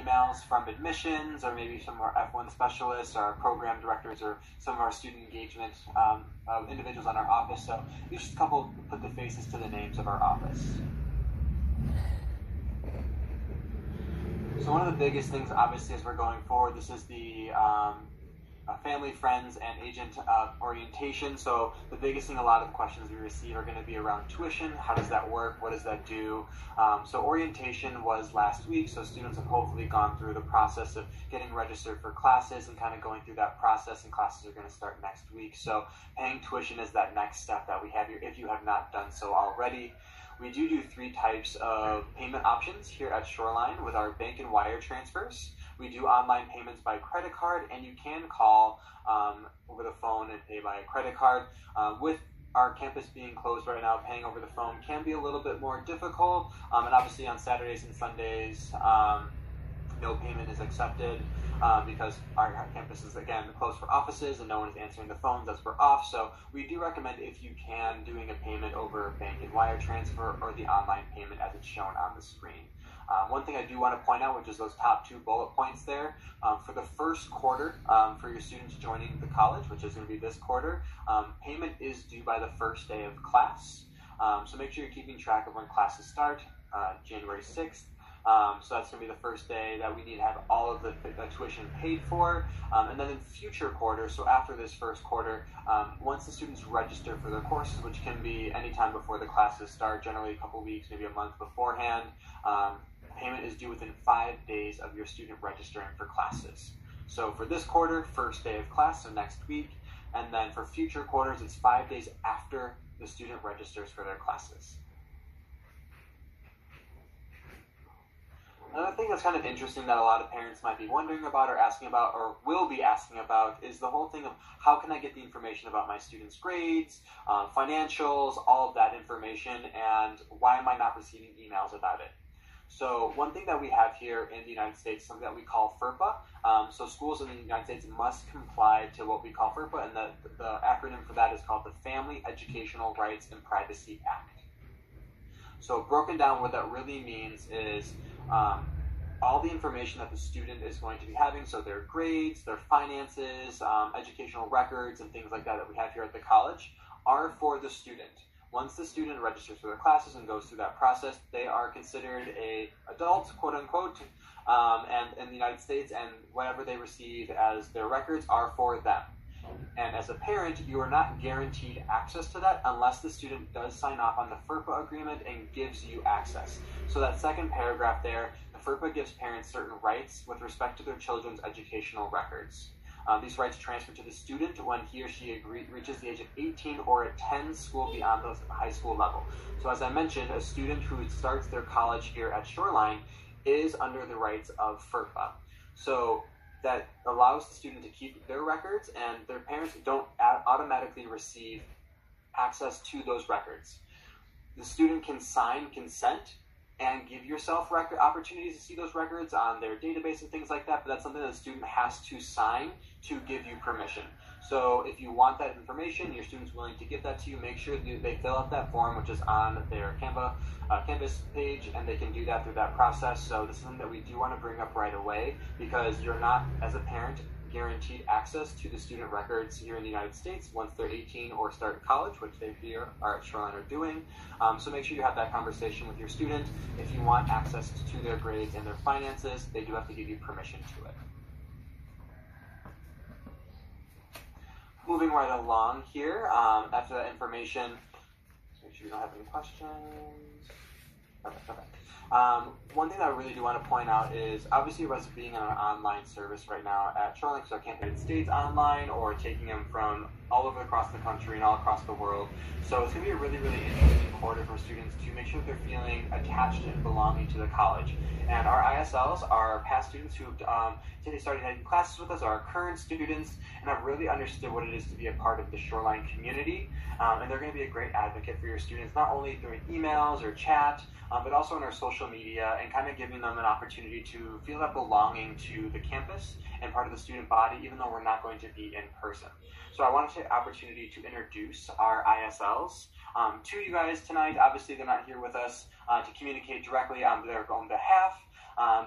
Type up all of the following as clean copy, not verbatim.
emails from admissions, or maybe some of our F1 specialists, our program directors, or some of our student engagement individuals on our office. So just a couple put the faces to the names of our office. So one of the biggest things, obviously, as we're going forward, this is the family, friends, and agent orientation. So the biggest thing, a lot of the questions we receive are going to be around tuition. How does that work? What does that do? So orientation was last week, so students have hopefully gone through the process of getting registered for classes and kind of going through that process, and classes are going to start next week. So paying tuition is that next step that we have here if you have not done so already. We do 3 types of payment options here at Shoreline with our bank and wire transfers. We do online payments by credit card, and you can call over the phone and pay by a credit card. With our campus being closed right now, paying over the phone can be a little bit more difficult, and obviously on Saturdays and Sundays, no payment is accepted because our campus is, again, closed for offices and no one is answering the phones as we're off. So we do recommend, if you can, doing a payment over bank and wire transfer or the online payment as it's shown on the screen. One thing I do want to point out, which is those top 2 bullet points there, for the first quarter, for your students joining the college, which is going to be this quarter, payment is due by the first day of class. So make sure you're keeping track of when classes start, January 6th. So that's going to be the first day that we need to have all of the tuition paid for. And then in future quarters, so after this first quarter, once the students register for their courses, which can be anytime before the classes start, generally a couple weeks, maybe a month beforehand, payment is due within 5 days of your student registering for classes. So for this quarter, first day of class, so next week, and then for future quarters, it's 5 days after the student registers for their classes. Another thing that's kind of interesting that a lot of parents might be wondering about or asking about or will be asking about is the whole thing of how can I get the information about my students' grades, financials, all of that information, and why am I not receiving emails about it? So one thing that we have here in the United States, something that we call FERPA. So schools in the United States must comply to what we call FERPA, and the acronym for that is called the Family Educational Rights and Privacy Act. So broken down, what that really means is all the information that the student is going to be having, so their grades, their finances, educational records, and things like that we have here at the college, are for the student. Once the student registers for their classes and goes through that process, they are considered an adult, quote unquote, and in the United States, and whatever they receive as their records are for them. And as a parent, you are not guaranteed access to that unless the student does sign off on the FERPA agreement and gives you access. So that second paragraph there, the FERPA gives parents certain rights with respect to their children's educational records. These rights transfer to the student when he or she reaches the age of 18 or attends school beyond the high school level. So as I mentioned, a student who starts their college here at Shoreline is under the rights of FERPA. So that allows the student to keep their records, and their parents don't automatically receive access to those records. The student can sign consent and give yourself opportunities to see those records on their database and things like that, but that's something that the student has to sign to give you permission. So if you want that information, your student's willing to give that to you, make sure they fill out that form, which is on their campus page, and they can do that through that process. So this is something that we do want to bring up right away, because you're not, as a parent, guaranteed access to the student records here in the United States once they're 18 or start college, which they here are at Shoreline are doing. So make sure you have that conversation with your student. If you want access to their grades and their finances, they do have to give you permission to it. Moving right along here, after that information, make sure you don't have any questions. Okay. One thing that I really do want to point out is, obviously, with us being on an online service right now at Shoreline, because I can't get States online, or taking them from all over across the country and all across the world. So it's going to be a really, really interesting quarter for students to make sure that they're feeling attached and belonging to the college. And our ISLs are past students who started taking classes with us, are current students, and have really understood what it is to be a part of the Shoreline community. And they're going to be a great advocate for your students, not only through emails or chat, but also on our social media, and kind of giving them an opportunity to feel that belonging to the campus and part of the student body, even though we're not going to be in person. So I want to take the opportunity to introduce our ISLs to you guys tonight. Obviously, they're not here with us to communicate directly on their own behalf,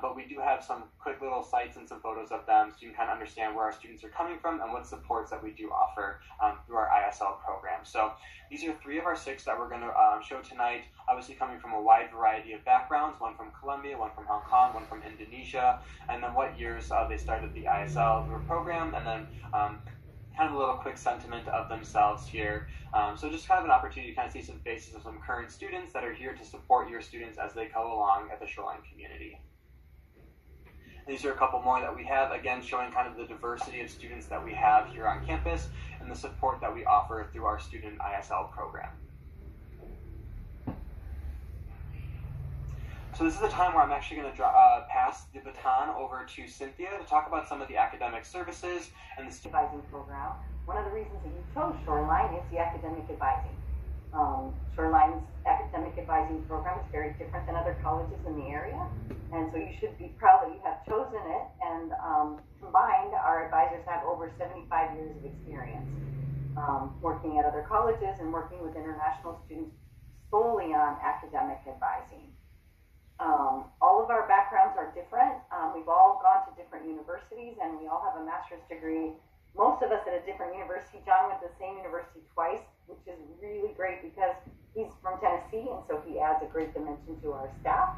but we do have some quick little sites and some photos of them so you can kind of understand where our students are coming from and what supports that we do offer through our ESL program. So these are 3 of our 6 that we're going to show tonight, obviously coming from a wide variety of backgrounds, one from Colombia, one from Hong Kong, one from Indonesia, and then what years they started the ESL program, and then kind of a little quick sentiment of themselves here. So just kind of an opportunity to kind of see some faces of some current students that are here to support your students as they go along at the Shoreline community. These are a couple more that we have, again, showing kind of the diversity of students that we have here on campus and the support that we offer through our student ESL program. So this is a time where I'm actually going to pass the baton over to Cynthia to talk about some of the academic services and the advising program. One of the reasons that you chose Shoreline is the academic advising. Shoreline's academic advising program is very different than other colleges in the area, and so you should be proud that you have chosen it. And combined, our advisors have over 75 years of experience working at other colleges and working with international students solely on academic advising. All of our backgrounds are different. We've all gone to different universities, and we all have a master's degree. Most of us at a different university. John went to the same university twice, which is really great because he's from Tennessee, and so he adds a great dimension to our staff.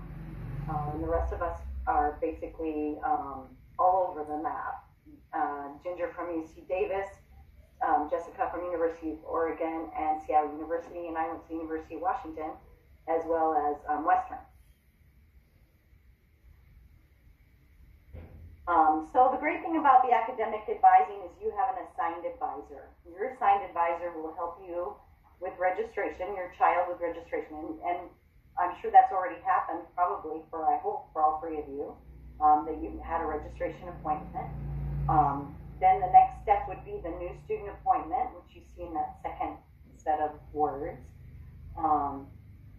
And the rest of us are basically all over the map. Ginger from UC Davis, Jessica from University of Oregon and Seattle University, and I went to the University of Washington, as well as Western. So the great thing about the academic advising is you have an assigned advisor. Your assigned advisor will help you with registration, your child with registration, and I'm sure that's already happened probably I hope for all 3 of you, that you had a registration appointment. Then the next step would be the new student appointment, which you see in that second set of words.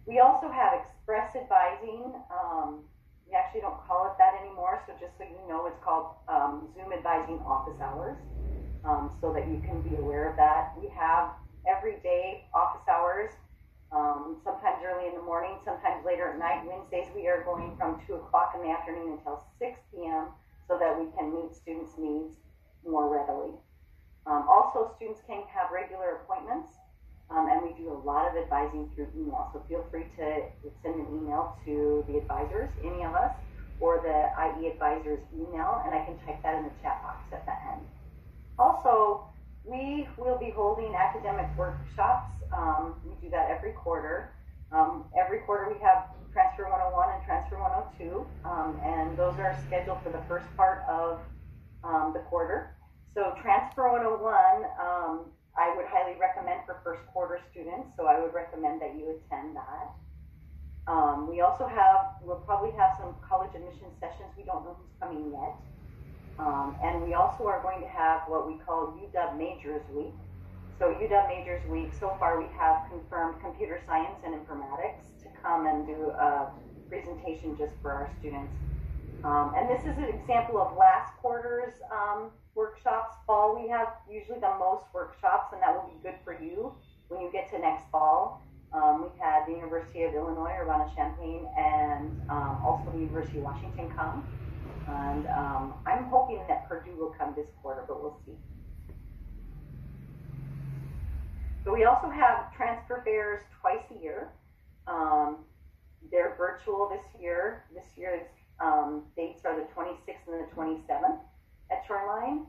We also have express advising. We actually don't call it that anymore, so just so you know, it's called Zoom advising office hours, so that you can be aware of that. We have everyday office hours, sometimes early in the morning, sometimes later at night. Wednesdays we are going from 2 o'clock in the afternoon until 6 p.m. so that we can meet students' needs more readily. Also, students can have regular appointments. And we do a lot of advising through email. So feel free to send an email to the advisors, any of us, or the IE advisors email, and I can type that in the chat box at the end. Also, we will be holding academic workshops. We do that every quarter. Every quarter we have Transfer 101 and Transfer 102, and those are scheduled for the first part of the quarter. So Transfer 101, I would highly recommend for first quarter students, so I would recommend that you attend that. We'll probably have some college admission sessions. We don't know who's coming yet. And we also are going to have what we call UW Majors Week. So UW Majors Week, so far we have confirmed computer science and informatics to come and do a presentation just for our students. And this is an example of last quarter's workshops. Fall, we have usually the most workshops, and that will be good for you when you get to next fall. We had the University of Illinois, Urbana-Champaign, and also the University of Washington come. And I'm hoping that Purdue will come this quarter, but we'll see. So we also have transfer fairs twice a year. They're virtual this year. This year's dates are the 26th and the 27th at Shoreline.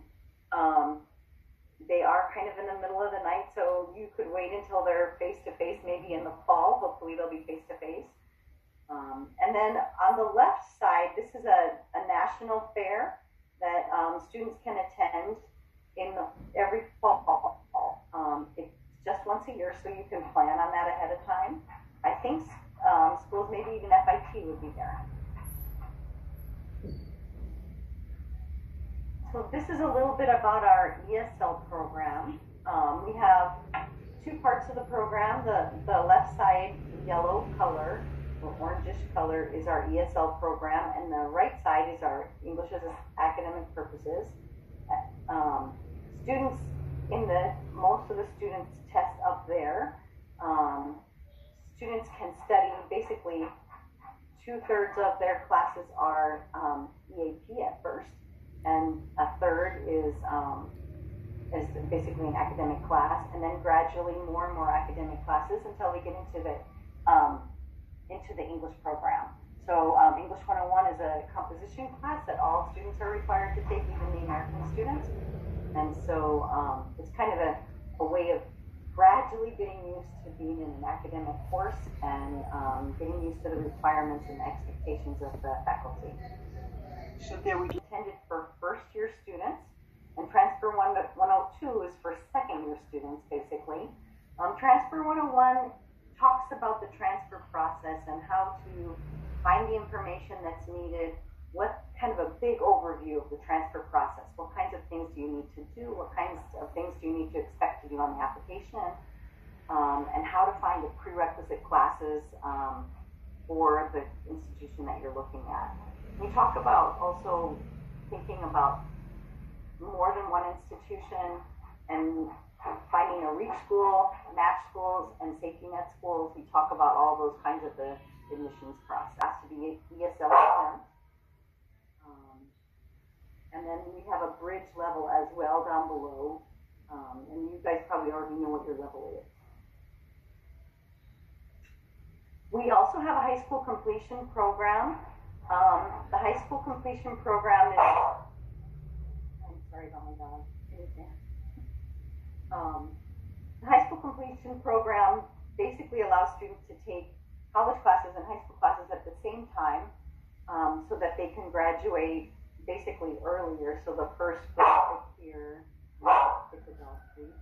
They are kind of in the middle of the night, so you could wait until they're face-to-face, maybe in the fall. Hopefully they'll be face-to-face. And then on the left side, this is a national fair that students can attend every fall. It's just once a year, so you can plan on that ahead of time. I think schools, maybe even FIT would be there. So this is a little bit about our ESL program. We have 2 parts of the program. The left side, yellow color, or orangish color, is our ESL program, and the right side is our English as academic purposes. Students most of the students test up there. Students can study basically 2/3 of their classes are EAP at first, and a third is basically an academic class, and then gradually more and more academic classes until we get into the English program. So English 101 is a composition class that all students are required to take, even the American students. And so it's kind of a way of gradually getting used to being in an academic course and getting used to the requirements and expectations of the faculty. Cynthia, we Intended for first-year students, and Transfer 102 is for second-year students, basically. Transfer 101 talks about the transfer process and how to find the information that's needed, what kind of a big overview of the transfer process. What kinds of things do you need to do? What kinds of things do you need to expect to do on the application? And how to find the prerequisite classes for the institution that you're looking at. We talk about also thinking about more than one institution and finding a REACH school, match schools, and safety net schools. We talk about all those kinds of the admissions process. To be ESL Program. And then we have a bridge level as well down below. And you guys probably already know what your level is. We also have a high school completion program. The high school completion program is, I'm sorry about my dog. The high school completion program basically allows students to take college classes and high school classes at the same time, so that they can graduate basically earlier. So the first graphic here, pick it off, please.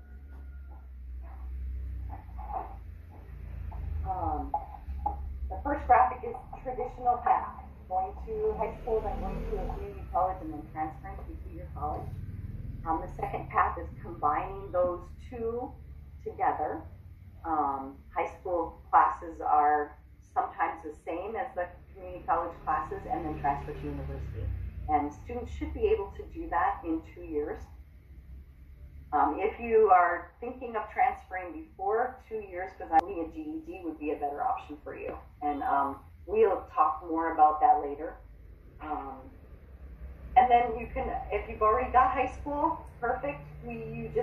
The first graphic is traditional path, going to high school, then going to a community college, and then transferring to a two-year college. The second path is combining those two together. High school classes are sometimes the same as the community college classes, and then transfer to university. And students should be able to do that in 2 years. If you are thinking of transferring before 2 years, because I believe a GED would be a better option for you. And we'll talk more about that later. And then you can, if you've already got high school, perfect. You just